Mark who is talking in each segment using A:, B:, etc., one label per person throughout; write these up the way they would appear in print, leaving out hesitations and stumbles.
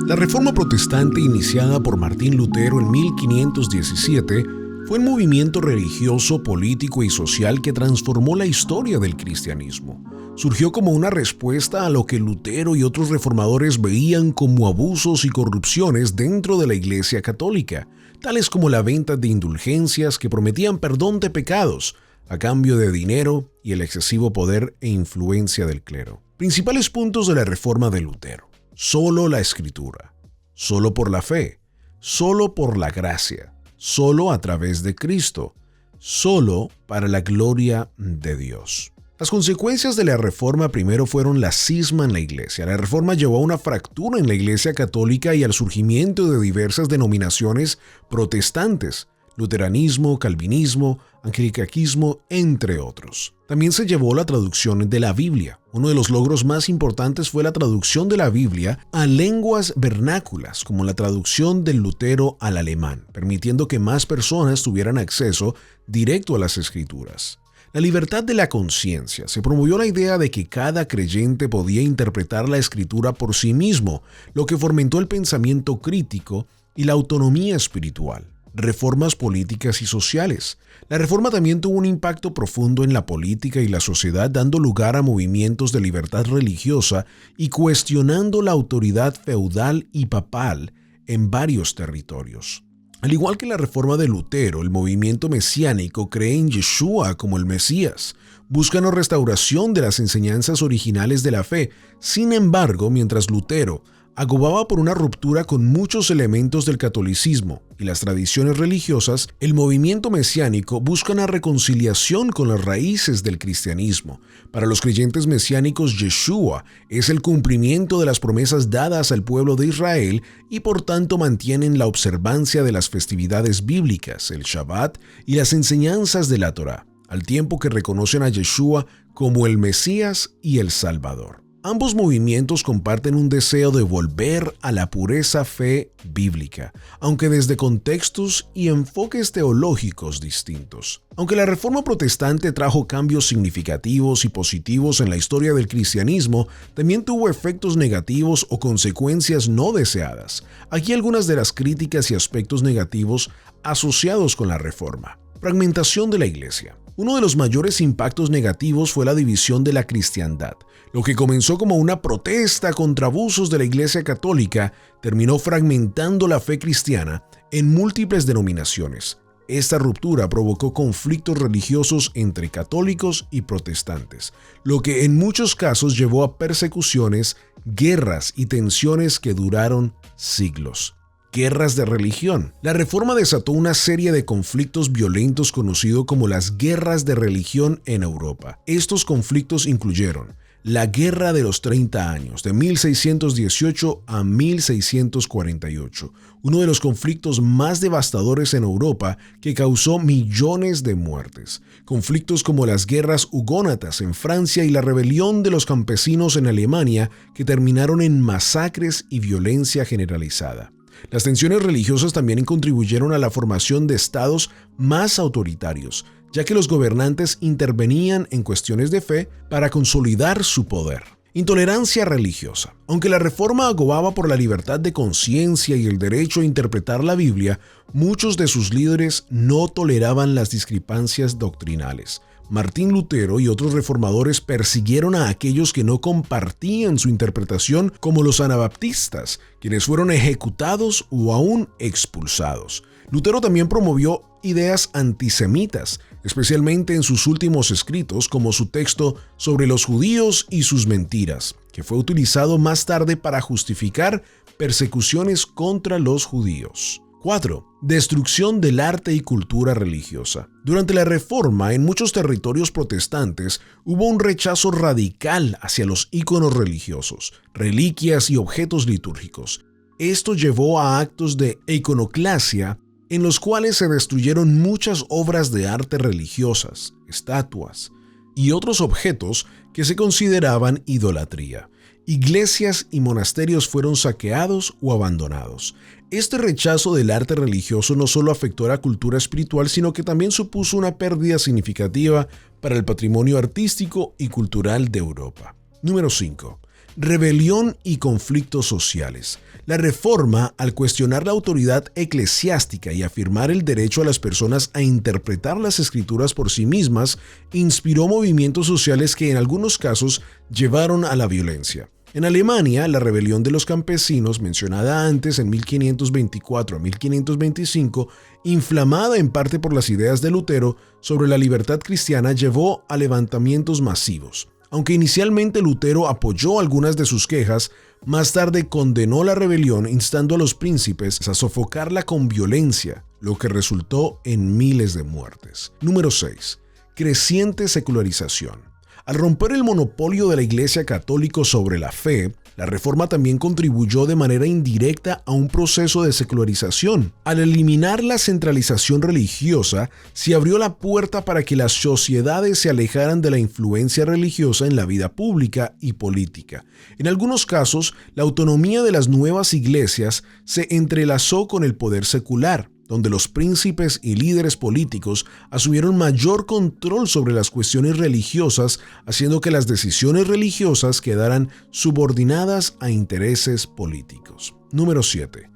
A: La Reforma Protestante, iniciada por Martín Lutero en 1517, fue un movimiento religioso, político y social que transformó la historia del cristianismo. Surgió como una respuesta a lo que Lutero y otros reformadores veían como abusos y corrupciones dentro de la Iglesia Católica, tales como la venta de indulgencias que prometían perdón de pecados a cambio de dinero y el excesivo poder e influencia del clero. Principales puntos de la Reforma de Lutero: solo la Escritura, solo por la fe, solo por la gracia, solo a través de Cristo, solo para la gloria de Dios. Las consecuencias de la Reforma primero fueron la cisma en la Iglesia. La Reforma llevó a una fractura en la Iglesia Católica y al surgimiento de diversas denominaciones protestantes: luteranismo, calvinismo, anglicanismo, entre otros. También se llevó la traducción de la Biblia. Uno de los logros más importantes fue la traducción de la Biblia a lenguas vernáculas, como la traducción del Lutero al alemán, permitiendo que más personas tuvieran acceso directo a las Escrituras. La libertad de la conciencia. Se promovió la idea de que cada creyente podía interpretar la Escritura por sí mismo, lo que fomentó el pensamiento crítico y la autonomía espiritual. Reformas políticas y sociales. La Reforma también tuvo un impacto profundo en la política y la sociedad, dando lugar a movimientos de libertad religiosa y cuestionando la autoridad feudal y papal en varios territorios. Al igual que la Reforma de Lutero, el movimiento mesiánico cree en Yeshua como el Mesías. Buscan la restauración de las enseñanzas originales de la fe. Sin embargo, mientras Lutero abogaba por una ruptura con muchos elementos del catolicismo y las tradiciones religiosas, el movimiento mesiánico busca una reconciliación con las raíces del cristianismo. Para los creyentes mesiánicos, Yeshua es el cumplimiento de las promesas dadas al pueblo de Israel y por tanto mantienen la observancia de las festividades bíblicas, el Shabbat y las enseñanzas de la Torá, al tiempo que reconocen a Yeshua como el Mesías y el Salvador. Ambos movimientos comparten un deseo de volver a la pureza fe bíblica, aunque desde contextos y enfoques teológicos distintos. Aunque la Reforma Protestante trajo cambios significativos y positivos en la historia del cristianismo, también tuvo efectos negativos o consecuencias no deseadas. Aquí algunas de las críticas y aspectos negativos asociados con la Reforma. Fragmentación de la Iglesia. Uno de los mayores impactos negativos fue la división de la cristiandad. Lo que comenzó como una protesta contra abusos de la Iglesia Católica terminó fragmentando la fe cristiana en múltiples denominaciones. Esta ruptura provocó conflictos religiosos entre católicos y protestantes, lo que en muchos casos llevó a persecuciones, guerras y tensiones que duraron siglos. Guerras de religión. La Reforma desató una serie de conflictos violentos conocidos como las guerras de religión en Europa. Estos conflictos incluyeron la Guerra de los 30 años, de 1618 a 1648, uno de los conflictos más devastadores en Europa que causó millones de muertes. Conflictos como las guerras hugonatas en Francia y la rebelión de los campesinos en Alemania, que terminaron en masacres y violencia generalizada. Las tensiones religiosas también contribuyeron a la formación de estados más autoritarios, ya que los gobernantes intervenían en cuestiones de fe para consolidar su poder. Intolerancia religiosa. Aunque la Reforma abogaba por la libertad de conciencia y el derecho a interpretar la Biblia, muchos de sus líderes no toleraban las discrepancias doctrinales. Martín Lutero y otros reformadores persiguieron a aquellos que no compartían su interpretación, como los anabaptistas, quienes fueron ejecutados o aún expulsados. Lutero también promovió ideas antisemitas, especialmente en sus últimos escritos, como su texto sobre los judíos y sus mentiras, que fue utilizado más tarde para justificar persecuciones contra los judíos. 4. Destrucción del arte y cultura religiosa. Durante la Reforma, en muchos territorios protestantes, hubo un rechazo radical hacia los íconos religiosos, reliquias y objetos litúrgicos. Esto llevó a actos de iconoclasia en los cuales se destruyeron muchas obras de arte religiosas, estatuas y otros objetos que se consideraban idolatría. Iglesias y monasterios fueron saqueados o abandonados. Este rechazo del arte religioso no solo afectó a la cultura espiritual, sino que también supuso una pérdida significativa para el patrimonio artístico y cultural de Europa. Número 5. Rebelión y conflictos sociales. La Reforma, al cuestionar la autoridad eclesiástica y afirmar el derecho a las personas a interpretar las Escrituras por sí mismas, inspiró movimientos sociales que en algunos casos llevaron a la violencia. En Alemania, la rebelión de los campesinos, mencionada antes en 1524 a 1525, inflamada en parte por las ideas de Lutero sobre la libertad cristiana, llevó a levantamientos masivos. Aunque inicialmente Lutero apoyó algunas de sus quejas, más tarde condenó la rebelión instando a los príncipes a sofocarla con violencia, lo que resultó en miles de muertes. Número 6. Creciente secularización. Al romper el monopolio de la Iglesia Católica sobre la fe, la Reforma también contribuyó de manera indirecta a un proceso de secularización. Al eliminar la centralización religiosa, se abrió la puerta para que las sociedades se alejaran de la influencia religiosa en la vida pública y política. En algunos casos, la autonomía de las nuevas iglesias se entrelazó con el poder secular, donde los príncipes y líderes políticos asumieron mayor control sobre las cuestiones religiosas, haciendo que las decisiones religiosas quedaran subordinadas a intereses políticos. Número 7.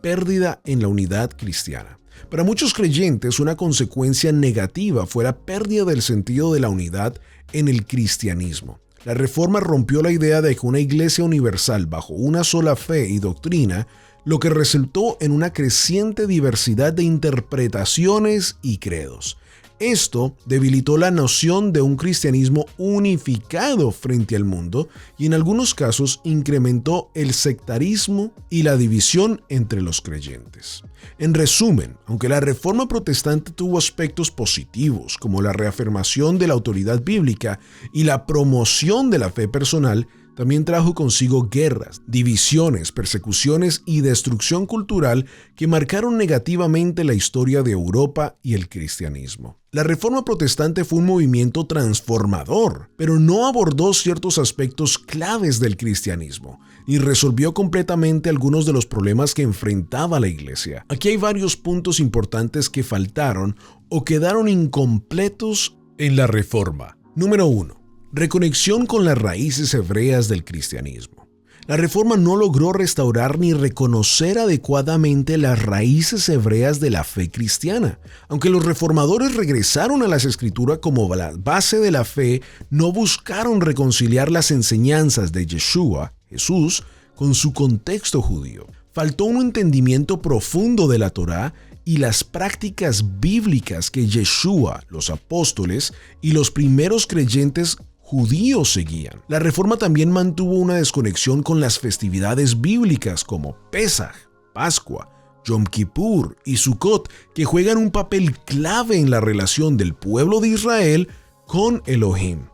A: Pérdida en la unidad cristiana. Para muchos creyentes, una consecuencia negativa fue la pérdida del sentido de la unidad en el cristianismo. La Reforma rompió la idea de que una iglesia universal bajo una sola fe y doctrina, lo que resultó en una creciente diversidad de interpretaciones y credos. Esto debilitó la noción de un cristianismo unificado frente al mundo y en algunos casos incrementó el sectarismo y la división entre los creyentes. En resumen, aunque la Reforma Protestante tuvo aspectos positivos como la reafirmación de la autoridad bíblica y la promoción de la fe personal, también trajo consigo guerras, divisiones, persecuciones y destrucción cultural que marcaron negativamente la historia de Europa y el cristianismo. La Reforma Protestante fue un movimiento transformador, pero no abordó ciertos aspectos claves del cristianismo, ni resolvió completamente algunos de los problemas que enfrentaba la Iglesia. Aquí hay varios puntos importantes que faltaron o quedaron incompletos en la Reforma. Número 1. Reconexión con las raíces hebreas del cristianismo. La Reforma no logró restaurar ni reconocer adecuadamente las raíces hebreas de la fe cristiana. Aunque los reformadores regresaron a las Escrituras como la base de la fe, no buscaron reconciliar las enseñanzas de Yeshua, Jesús, con su contexto judío. Faltó un entendimiento profundo de la Torá y las prácticas bíblicas que Yeshua, los apóstoles y los primeros creyentes judíos seguían. La Reforma también mantuvo una desconexión con las festividades bíblicas como Pesaj, Pascua, Yom Kippur y Sukkot, que juegan un papel clave en la relación del pueblo de Israel con Elohim.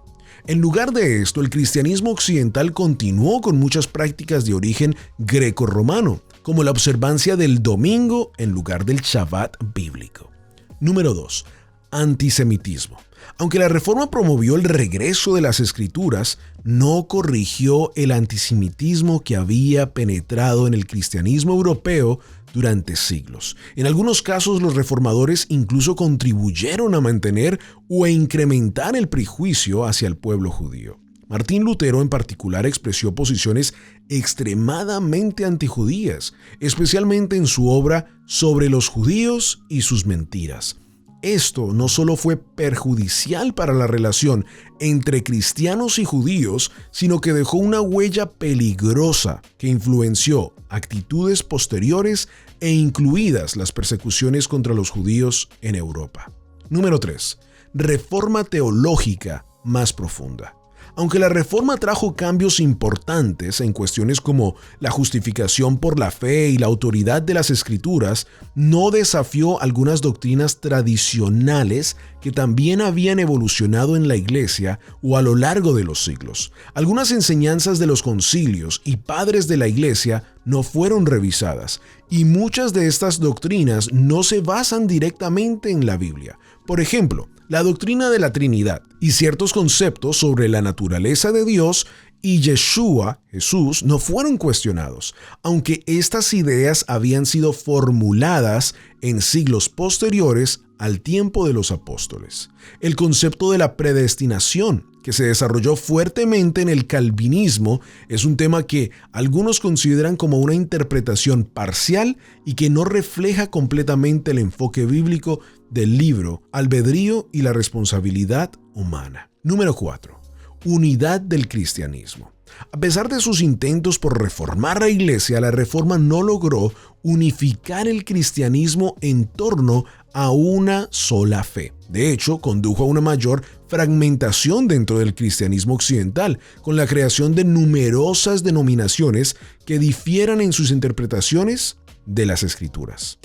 A: En lugar de esto, el cristianismo occidental continuó con muchas prácticas de origen greco-romano, como la observancia del domingo en lugar del Shabbat bíblico. Número 2. Antisemitismo. Aunque la Reforma promovió el regreso de las Escrituras, no corrigió el antisemitismo que había penetrado en el cristianismo europeo durante siglos. En algunos casos, los reformadores incluso contribuyeron a mantener o a incrementar el prejuicio hacia el pueblo judío. Martín Lutero en particular expresó posiciones extremadamente antijudías, especialmente en su obra Sobre los judíos y sus mentiras. Esto no solo fue perjudicial para la relación entre cristianos y judíos, sino que dejó una huella peligrosa que influenció actitudes posteriores e incluidas las persecuciones contra los judíos en Europa. Número 3. Reforma teológica más profunda. Aunque la Reforma trajo cambios importantes en cuestiones como la justificación por la fe y la autoridad de las Escrituras, no desafió algunas doctrinas tradicionales que también habían evolucionado en la Iglesia o a lo largo de los siglos. Algunas enseñanzas de los concilios y padres de la Iglesia no fueron revisadas, y muchas de estas doctrinas no se basan directamente en la Biblia. Por ejemplo, la doctrina de la Trinidad y ciertos conceptos sobre la naturaleza de Dios y Yeshua, Jesús, no fueron cuestionados, aunque estas ideas habían sido formuladas en siglos posteriores al tiempo de los apóstoles. El concepto de la predestinación que se desarrolló fuertemente en el calvinismo, es un tema que algunos consideran como una interpretación parcial y que no refleja completamente el enfoque bíblico del libro Albedrío y la responsabilidad humana. Número 4. Unidad del cristianismo. A pesar de sus intentos por reformar la iglesia, la reforma no logró unificar el cristianismo en torno a una sola fe. De hecho, condujo a una mayor fragmentación dentro del cristianismo occidental, con la creación de numerosas denominaciones que diferían en sus interpretaciones de las Escrituras.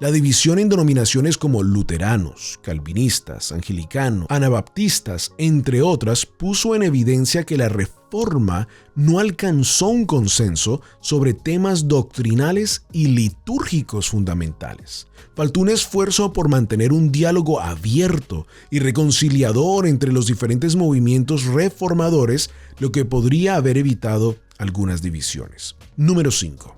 A: La división en denominaciones como luteranos, calvinistas, anglicanos, anabaptistas, entre otras, puso en evidencia que la reforma no alcanzó un consenso sobre temas doctrinales y litúrgicos fundamentales. Faltó un esfuerzo por mantener un diálogo abierto y reconciliador entre los diferentes movimientos reformadores, lo que podría haber evitado algunas divisiones. Número 5.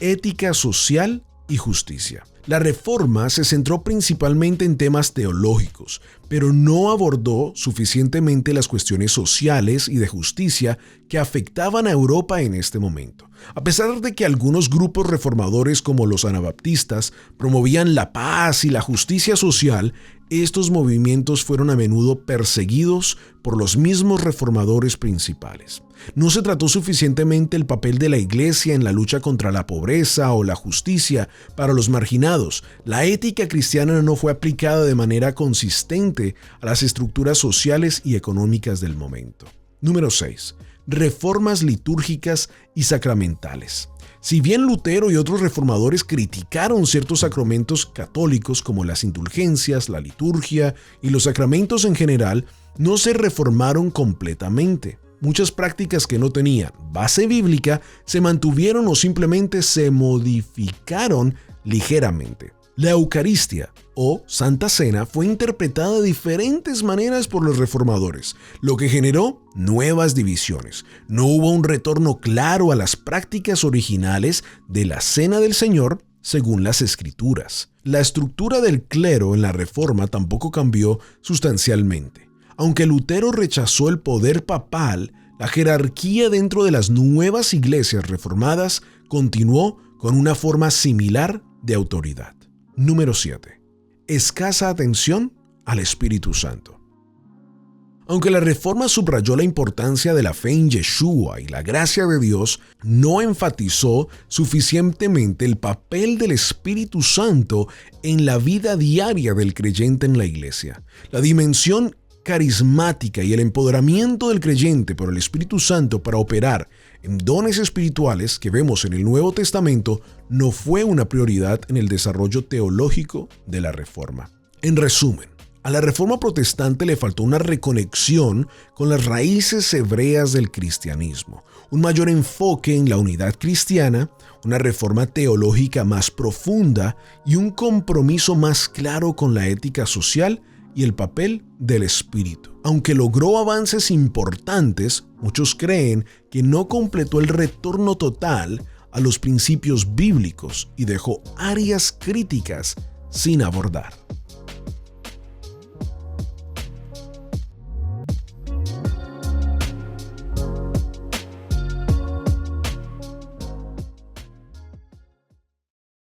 A: Ética social y justicia. La reforma se centró principalmente en temas teológicos, pero no abordó suficientemente las cuestiones sociales y de justicia que afectaban a Europa en este momento. A pesar de que algunos grupos reformadores como los anabaptistas promovían la paz y la justicia social, estos movimientos fueron a menudo perseguidos por los mismos reformadores principales. No se trató suficientemente el papel de la iglesia en la lucha contra la pobreza o la justicia para los marginados. La ética cristiana no fue aplicada de manera consistente a las estructuras sociales y económicas del momento. Número 6. Reformas litúrgicas y sacramentales. Si bien Lutero y otros reformadores criticaron ciertos sacramentos católicos como las indulgencias, la liturgia y los sacramentos en general, no se reformaron completamente. Muchas prácticas que no tenían base bíblica se mantuvieron o simplemente se modificaron ligeramente. La Eucaristía o Santa Cena fue interpretada de diferentes maneras por los reformadores, lo que generó nuevas divisiones. No hubo un retorno claro a las prácticas originales de la Cena del Señor según las Escrituras. La estructura del clero en la Reforma tampoco cambió sustancialmente. Aunque Lutero rechazó el poder papal, la jerarquía dentro de las nuevas iglesias reformadas continuó con una forma similar de autoridad. Número 7. Escasa atención al Espíritu Santo. Aunque la Reforma subrayó la importancia de la fe en Yeshua y la gracia de Dios, no enfatizó suficientemente el papel del Espíritu Santo en la vida diaria del creyente en la iglesia. La dimensión carismática y el empoderamiento del creyente por el Espíritu Santo para operar en dones espirituales que vemos en el Nuevo Testamento no fue una prioridad en el desarrollo teológico de la Reforma. En resumen, a la Reforma protestante le faltó una reconexión con las raíces hebreas del cristianismo, un mayor enfoque en la unidad cristiana, una reforma teológica más profunda y un compromiso más claro con la ética social y el papel del Espíritu. Aunque logró avances importantes, muchos creen que no completó el retorno total a los principios bíblicos y dejó áreas críticas sin abordar.